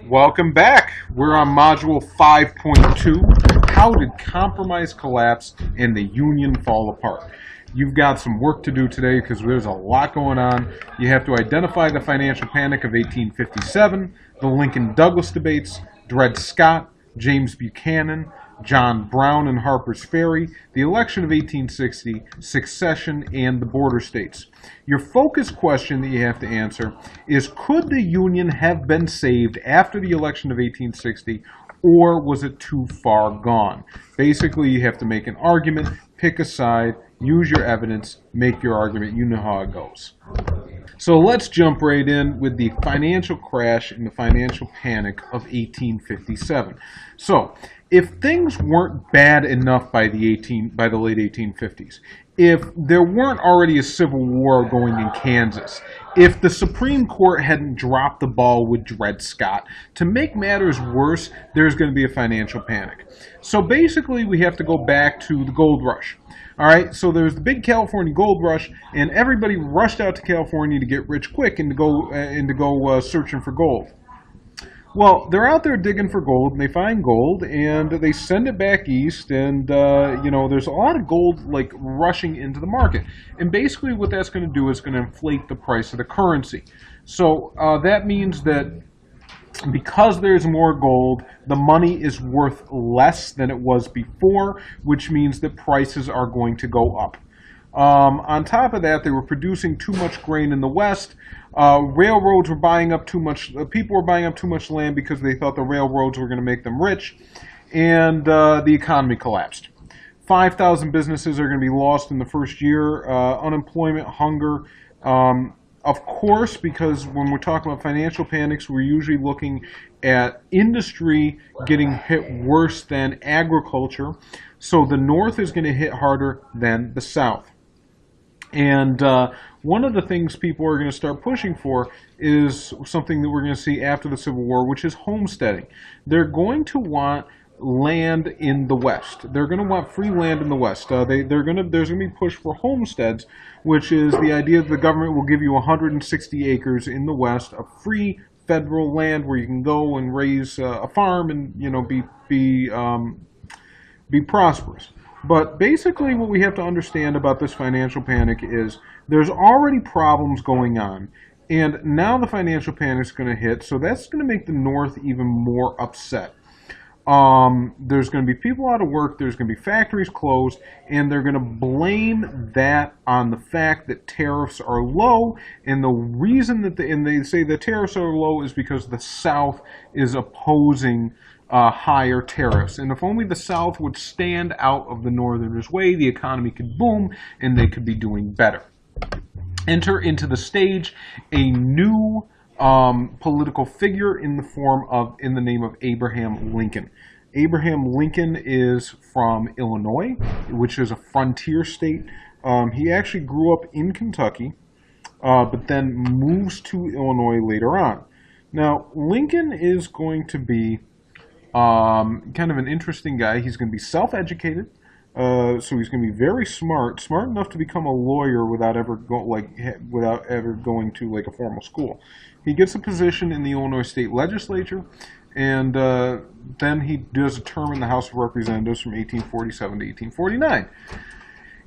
Welcome back. We're on Module 5.2. How did compromise collapse and the Union fall apart? You've got some work to do today because there's a lot going on. You have to identify the financial panic of 1857, the Lincoln-Douglas debates, Dred Scott, James Buchanan, John Brown and Harper's Ferry, the election of 1860, secession, and the border states. Your focus question that you have to answer is, could the Union have been saved after the election of 1860, or was it too far gone? Basically, you have to make an argument, pick a side, use your evidence, make your argument. You know how it goes. So let's jump right in with the financial crash and the financial panic of 1857. So, if things weren't bad enough by the late 1850s, if there weren't already a civil war going in Kansas, if the Supreme Court hadn't dropped the ball with Dred Scott, to make matters worse, there's going to be a financial panic. So basically, we have to go back to the gold rush. All right, so there's the big California gold rush, and everybody rushed out to California to get rich quick and to go searching for gold. Well, they're out there digging for gold, and they find gold, and they send it back east, and there's a lot of gold like rushing into the market. And basically, what that's going to do is going to inflate the price of the currency. So that means that because there's more gold, the money is worth less than it was before, which means that prices are going to go up. On top of that, they were producing too much grain in the West. Railroads were buying up too much. People were buying up too much land because they thought the railroads were going to make them rich, and the economy collapsed. 5,000 businesses are going to be lost in the first year. Unemployment, hunger. Of course, because when we're talking about financial panics, we're usually looking at industry getting hit worse than agriculture. So the North is going to hit harder than the South. And one of the things people are going to start pushing for is something that we're going to see after the Civil War, which is homesteading. They're going to want land in the West. They're going to want free land in the West. There's going to be push for homesteads, which is the idea that the government will give you 160 acres in the West of free federal land where you can go and raise a farm and be prosperous. But basically what we have to understand about this financial panic is there's already problems going on, and now the financial panic is going to hit, so that's going to make the North even more upset. There's going to be people out of work, there's going to be factories closed, and they're going to blame that on the fact that tariffs are low, and the reason that they say the tariffs are low is because the South is opposing higher tariffs. And if only the South would stand out of the Northerners' way, the economy could boom and they could be doing better. Enter into the stage a new political figure in the name of Abraham Lincoln. Abraham Lincoln is from Illinois, which is a frontier state. He actually grew up in Kentucky, but then moves to Illinois later on. Now, Lincoln is going to be kind of an interesting guy. He's going to be self-educated, so he's going to be very smart enough to become a lawyer without ever going to like a formal school. He gets a position in the Illinois State Legislature, and then he does a term in the House of Representatives from 1847 to 1849.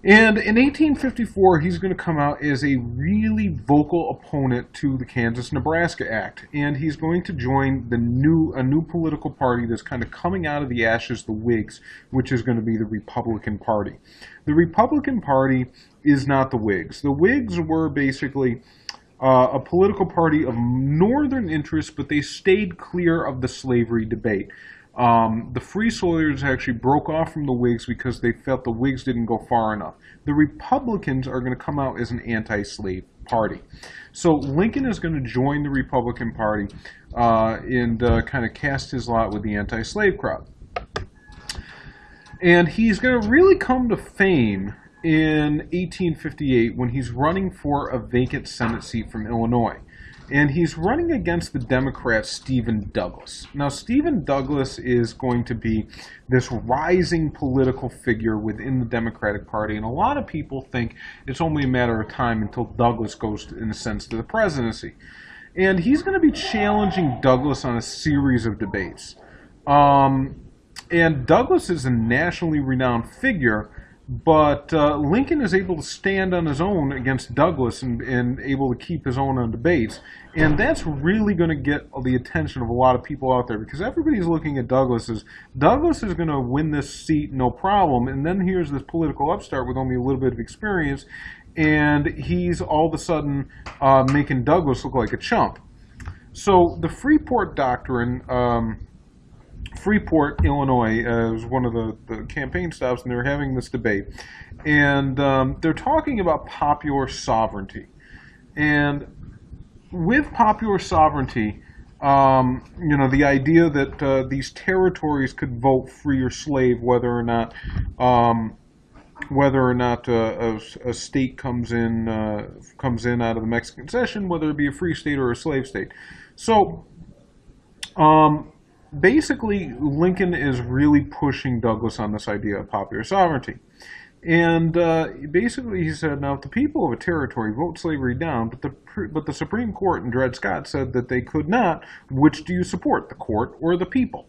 And in 1854, he's going to come out as a really vocal opponent to the Kansas-Nebraska Act. And he's going to join a new political party that's kind of coming out of the ashes, the Whigs, which is going to be the Republican Party. The Republican Party is not the Whigs. The Whigs were basically a political party of northern interest, but they stayed clear of the slavery debate. The Free Soilers actually broke off from the Whigs because they felt the Whigs didn't go far enough. The Republicans are going to come out as an anti-slave party. So Lincoln is going to join the Republican Party and kind of cast his lot with the anti-slave crowd. And he's going to really come to fame in 1858 when he's running for a vacant Senate seat from Illinois. And he's running against the Democrat Stephen Douglas. Now, Stephen Douglas is going to be this rising political figure within the Democratic Party, and a lot of people think it's only a matter of time until Douglas goes, in a sense, to the presidency. and he's going to be challenging Douglas on a series of debates. And Douglas is a nationally renowned figure, but Lincoln is able to stand on his own against Douglas and able to keep his own on debates. And that's really going to get the attention of a lot of people out there, because everybody's looking at Douglas as Douglas is going to win this seat no problem. And then here's this political upstart with only a little bit of experience, and he's all of a sudden making Douglas look like a chump. So the Freeport Doctrine, Freeport, Illinois, was one of the campaign stops, and they were having this debate. And they're talking about popular sovereignty. And with popular sovereignty, the idea that these territories could vote free or slave, whether or not a state comes in out of the Mexican Cession, whether it be a free state or a slave state. So basically, Lincoln is really pushing Douglas on this idea of popular sovereignty. And basically he said, now if the people of a territory vote slavery down, but the Supreme Court in Dred Scott said that they could not, which do you support, the court or the people?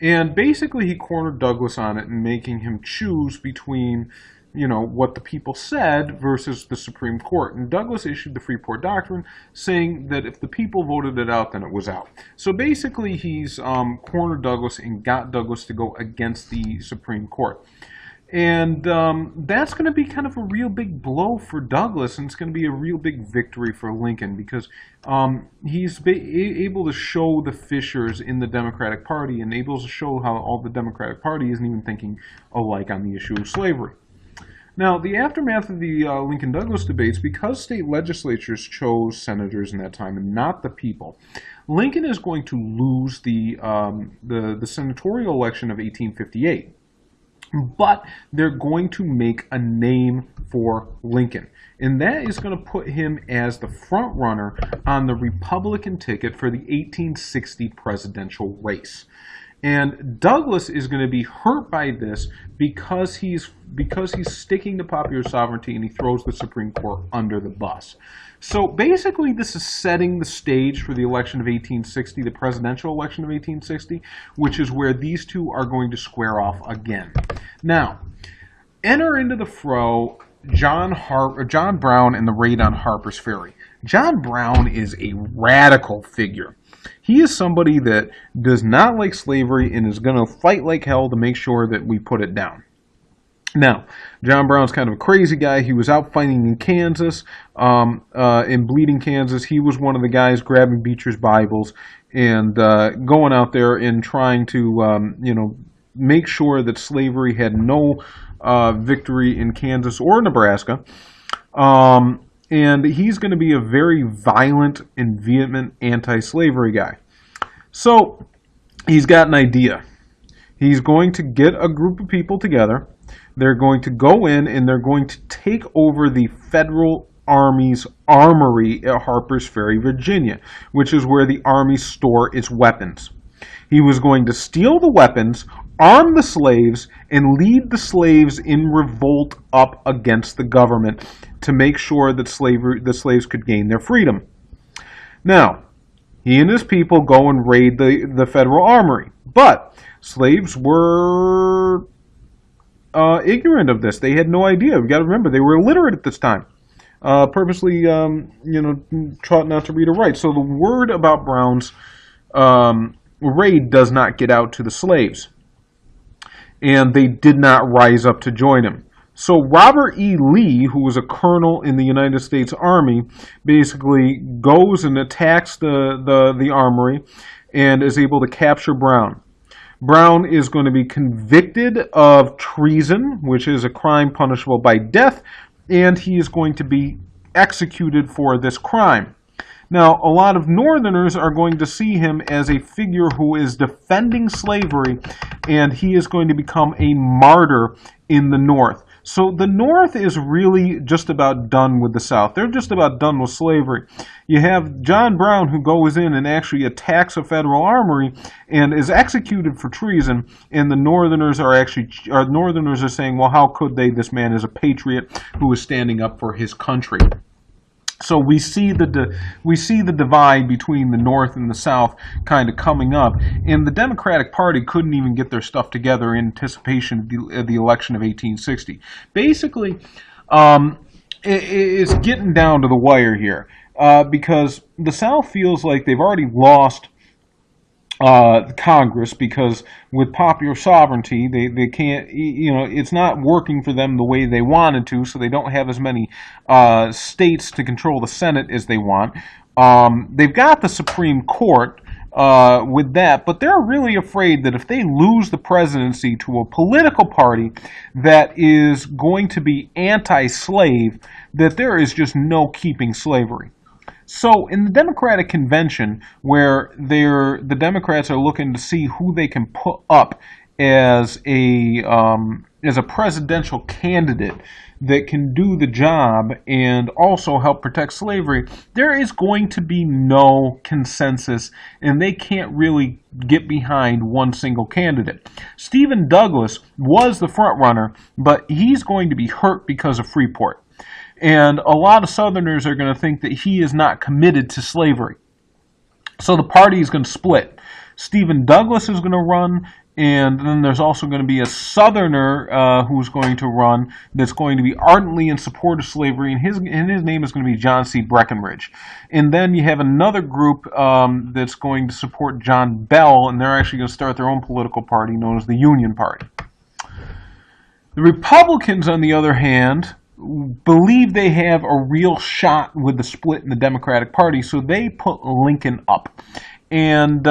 And basically he cornered Douglas on it and making him choose between, what the people said versus the Supreme Court. And Douglas issued the Freeport Doctrine, saying that if the people voted it out, then it was out. So basically he's cornered Douglas and got Douglas to go against the Supreme Court. And that's going to be kind of a real big blow for Douglas, and it's going to be a real big victory for Lincoln, because he's able to show the fissures in the Democratic Party and able to show how all the Democratic Party isn't even thinking alike on the issue of slavery. Now, the aftermath of the Lincoln-Douglas debates, because state legislatures chose senators in that time and not the people, Lincoln is going to lose the senatorial election of 1858. But they're going to make a name for Lincoln. And that is going to put him as the front runner on the Republican ticket for the 1860 presidential race. And Douglas is going to be hurt by this because he's sticking to popular sovereignty, and he throws the Supreme Court under the bus. So basically this is setting the stage for the election of 1860, the presidential election of 1860, which is where these two are going to square off again. Now, enter into the fray John Brown and the raid on Harper's Ferry. John Brown is a radical figure. He is somebody that does not like slavery and is going to fight like hell to make sure that we put it down. Now, John Brown's kind of a crazy guy. He was out fighting in Kansas, in Bleeding, Kansas. He was one of the guys grabbing Beecher's Bibles and going out there and trying to, make sure that slavery had no victory in Kansas or Nebraska. And he's going to be a very violent and vehement anti-slavery guy. So he's got an idea. He's going to get a group of people together. They're going to go in and they're going to take over the Federal Army's armory at Harper's Ferry, Virginia, which is where the Army store its weapons. He was going to steal the weapons, arm the slaves, and lead the slaves in revolt up against the government to make sure that the slaves could gain their freedom. Now, he and his people go and raid the Federal Armory, but slaves were ignorant of this. They had no idea. We've got to remember, they were illiterate at this time. Purposely, taught not to read or write. So the word about Brown's raid does not get out to the slaves. And they did not rise up to join him. So Robert E. Lee, who was a colonel in the United States Army, basically goes and attacks the armory and is able to capture Brown. Brown is going to be convicted of treason, which is a crime punishable by death, and he is going to be executed for this crime. Now, a lot of Northerners are going to see him as a figure who is defending slavery, and he is going to become a martyr in the North. So the North is really just about done with the South. They're just about done with slavery. You have John Brown, who goes in and actually attacks a federal armory and is executed for treason, and the Northerners are saying, well, how could they? This man is a patriot who is standing up for his country. So we see the divide between the North and the South kind of coming up, and the Democratic Party couldn't even get their stuff together in anticipation of the election of 1860. Basically, it's getting down to the wire here because the South feels like they've already lost Congress, because with popular sovereignty, they can't, it's not working for them the way they wanted to, so they don't have as many states to control the Senate as they want. They've got the Supreme Court with that, but they're really afraid that if they lose the presidency to a political party that is going to be anti-slave, that there is just no keeping slavery. So in the Democratic Convention, where the Democrats are looking to see who they can put up as a presidential candidate that can do the job and also help protect slavery, there is going to be no consensus, and they can't really get behind one single candidate. Stephen Douglas was the front runner, but he's going to be hurt because of Freeport. And a lot of Southerners are going to think that he is not committed to slavery. So the party is going to split. Stephen Douglas is going to run, and then there's also going to be a Southerner who's going to run that's going to be ardently in support of slavery, and his name is going to be John C. Breckinridge. And then you have another group that's going to support John Bell, and they're actually going to start their own political party known as the Union Party. The Republicans, on the other hand, believe they have a real shot with the split in the Democratic Party, so they put Lincoln up. And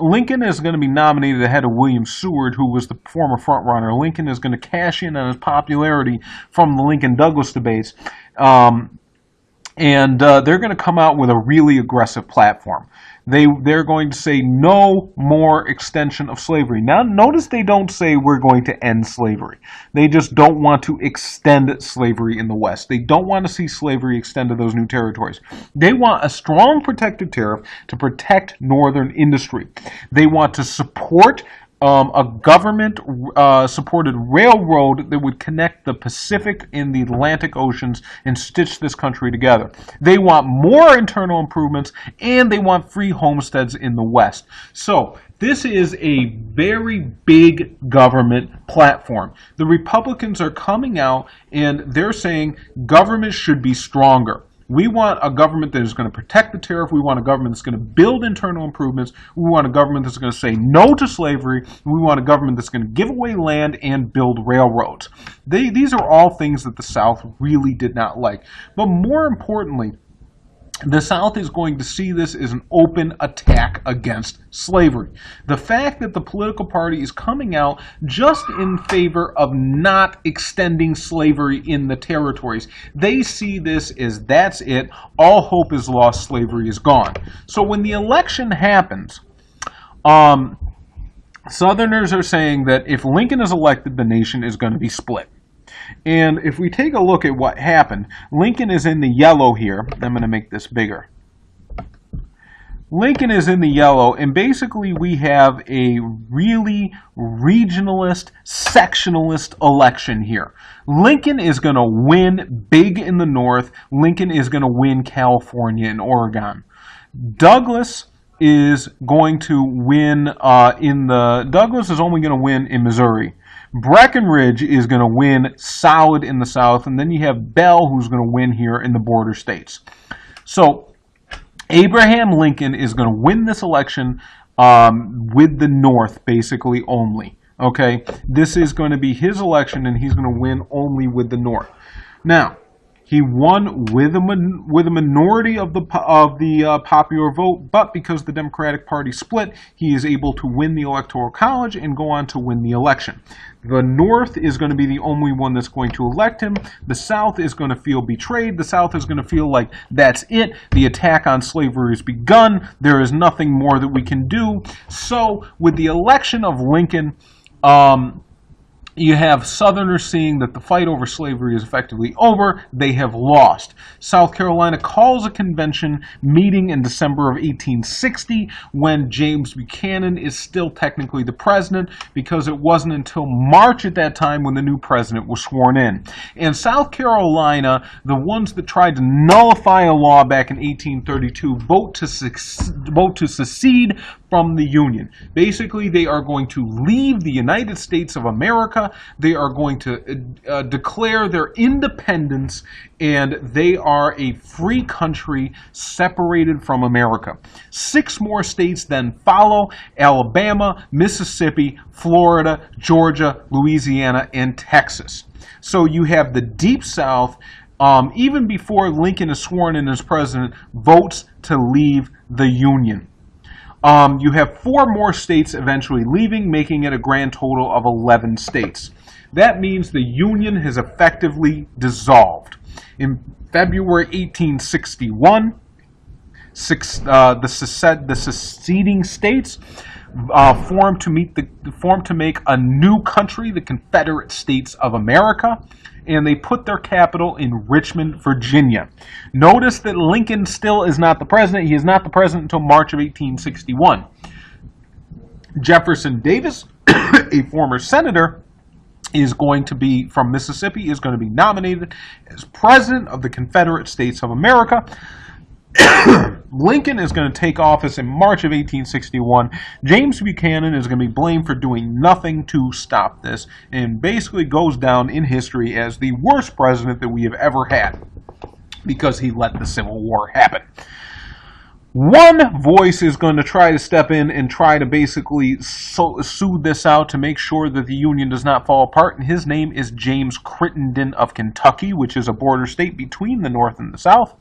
Lincoln is going to be nominated ahead of William Seward, who was the former frontrunner. Lincoln is going to cash in on his popularity from the Lincoln-Douglas debates. And they're going to come out with a really aggressive platform. They're going to say no more extension of slavery. Now, notice they don't say we're going to end slavery. They just don't want to extend slavery in the West. They don't want to see slavery extend to those new territories. They want a strong protective tariff to protect northern industry. They want to support a government-supported railroad that would connect the Pacific and the Atlantic Oceans and stitch this country together. They want more internal improvements, and they want free homesteads in the West. So this is a very big government platform. The Republicans are coming out, and they're saying government should be stronger. We want a government that is going to protect the tariff. We want a government that's going to build internal improvements. We want a government that's going to say no to slavery. We want a government that's going to give away land and build railroads. These are all things that the South really did not like. But more importantly, the South is going to see this as an open attack against slavery. The fact that the political party is coming out just in favor of not extending slavery in the territories, they see this as that's it, all hope is lost, slavery is gone. So when the election happens, Southerners are saying that if Lincoln is elected, the nation is going to be split. And if we take a look at what happened, Lincoln is in the yellow here. I'm going to make this bigger. Lincoln is in the yellow, and basically we have a really regionalist, sectionalist election here. Lincoln is going to win big in the North. Lincoln is going to win California and Oregon. Douglas is going to win Douglas is only going to win in Missouri. Breckinridge is going to win solid in the South, and then you have Bell, who's going to win here in the border states. So Abraham Lincoln is going to win this election with the North, basically, only. Okay? This is going to be his election, and he's going to win only with the North. Now, he won with a minority of the popular vote, but because the Democratic Party split, he is able to win the Electoral College and go on to win the election. The North is going to be the only one that's going to elect him. The South is going to feel betrayed. The South is going to feel like that's it. The attack on slavery has begun. There is nothing more that we can do. So with the election of Lincoln, You have Southerners seeing that the fight over slavery is effectively over. They have lost. South Carolina calls a convention meeting in December of 1860 when James Buchanan is still technically the president, because it wasn't until March at that time when the new president was sworn in. And South Carolina, the ones that tried to nullify a law back in 1832, vote to secede from the Union. Basically, they are going to leave the United States of America. They are going to declare their independence, and they are a free country separated from America. 6 more states then follow: Alabama, Mississippi, Florida, Georgia, Louisiana, and Texas. So you have the Deep South, even before Lincoln is sworn in as president, votes to leave the Union. You have 4 more states eventually leaving, making it a grand total of 11 states. That means the Union has effectively dissolved. In February 1861, the seceding states formed to make a new country, the Confederate States of America, and they put their capital in Richmond, Virginia. Notice that Lincoln still is not the president. He is not the president until March of 1861. Jefferson Davis, a former senator, is going to be from Mississippi, is going to be nominated as president of the Confederate States of America. Lincoln is going to take office in March of 1861. James Buchanan is going to be blamed for doing nothing to stop this, and basically goes down in history as the worst president that we have ever had, because he let the Civil War happen. One voice is going to try to step in and try to basically soothe this out to make sure that the Union does not fall apart, and his name is James Crittenden of Kentucky, which is a border state between the North and the South.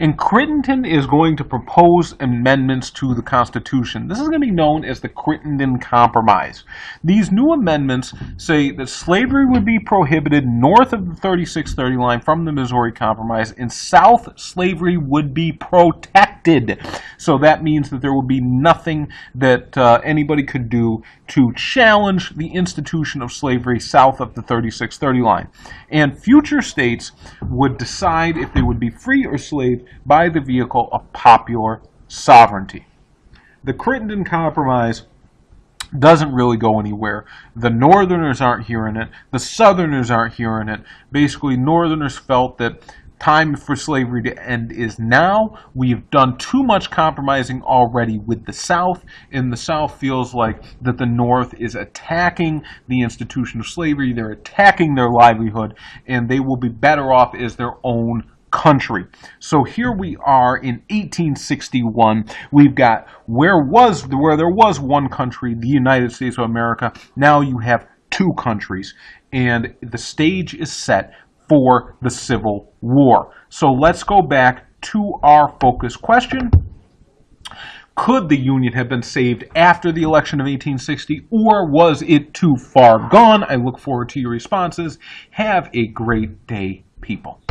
And Crittenden is going to propose amendments to the Constitution. This is going to be known as the Crittenden Compromise. These new amendments say that slavery would be prohibited north of the 3630 line from the Missouri Compromise, and south slavery would be protected. So that means that there would be nothing that anybody could do to challenge the institution of slavery south of the 3630 line. And future states would decide if they would be free or slave by the vehicle of popular sovereignty. The Crittenden Compromise doesn't really go anywhere. The Northerners aren't hearing it. The Southerners aren't hearing it. Basically, Northerners felt that time for slavery to end is now. We've done too much compromising already with the South, and the South feels like that the North is attacking the institution of slavery. They're attacking their livelihood, and they will be better off as their own country. So here we are in 1861. We've got where there was one country, the United States of America. Now you have 2 countries, and the stage is set for the Civil War. So let's go back to our focus question. Could the Union have been saved after the election of 1860, or was it too far gone? I look forward to your responses. Have a great day, people.